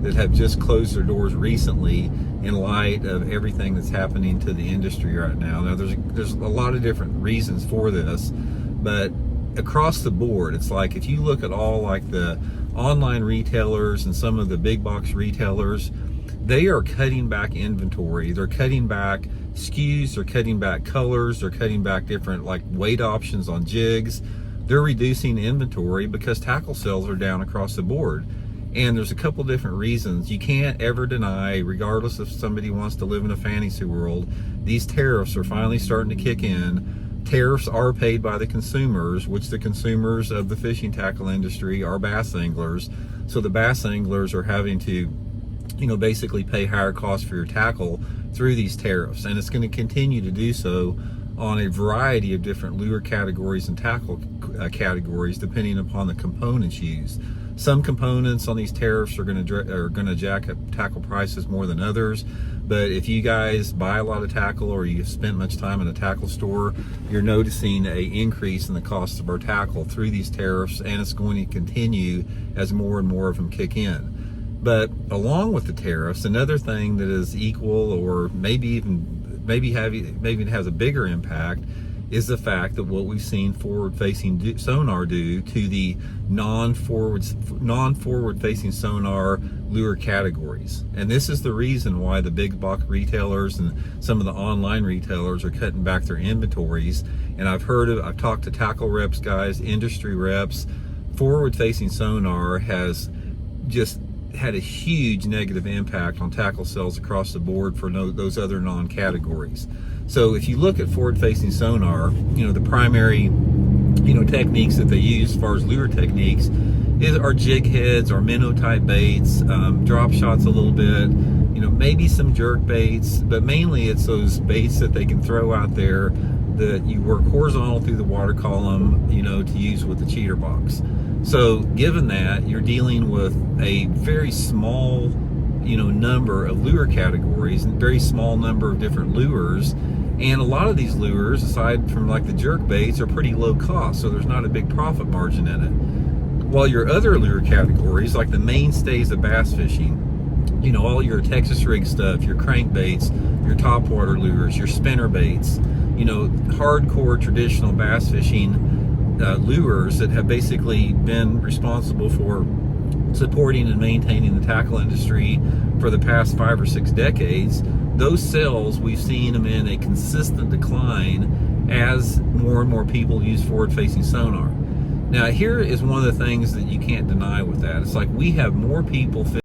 that have just closed their doors recently in light of everything that's happening to the industry right now. Now, there's a lot of different reasons for this, but across the board, it's like if you look at all like the online retailers and some of the big box retailers, they are cutting back inventory. They're cutting back SKUs, they're cutting back colors, they're cutting back different like weight options on jigs. They're reducing inventory because tackle sales are down across the board. And there's a couple different reasons. You can't ever deny, regardless if somebody wants to live in a fantasy world, these tariffs are finally starting to kick in. Tariffs are paid by the consumers, which the consumers of the fishing tackle industry are bass anglers. So the bass anglers are having to, basically pay higher costs for your tackle through these tariffs. And it's going to continue to do so on a variety of different lure categories and tackle categories, depending upon the components used. Some components on these tariffs are going to jack up tackle prices more than others. But if you guys buy a lot of tackle or you've spent much time in a tackle store, you're noticing an increase in the cost of our tackle through these tariffs, and it's going to continue as more and more of them kick in. But along with the tariffs, another thing that is equal or maybe has a bigger impact is the fact that what we've seen forward-facing sonar do to the non-forward-facing sonar lure categories. And this is the reason why the big box retailers and some of the online retailers are cutting back their inventories. And I've talked to tackle reps guys, industry reps. Forward-facing sonar has just had a huge negative impact on tackle sales across the board for those other non-categories. So if you look at forward-facing sonar, the primary, techniques that they use as far as lure techniques are jig heads or minnow type baits, drop shots a little bit, maybe some jerk baits, but mainly it's those baits that they can throw out there that you work horizontal through the water column, to use with the cheater box. So given that, you're dealing with a very small, number of lure categories and very small number of different lures. And a lot of these lures, aside from like the jerk baits, are pretty low cost, so there's not a big profit margin in it. While your other lure categories, like the mainstays of bass fishing, all your Texas rig stuff, your crankbaits, your topwater lures, your spinner baits, hardcore traditional bass fishing lures that have basically been responsible for supporting and maintaining the tackle industry for the past 5 or 6 decades, those sales, we've seen them in a consistent decline as more and more people use forward-facing sonar. Now, here is one of the things that you can't deny with that. It's like we have more people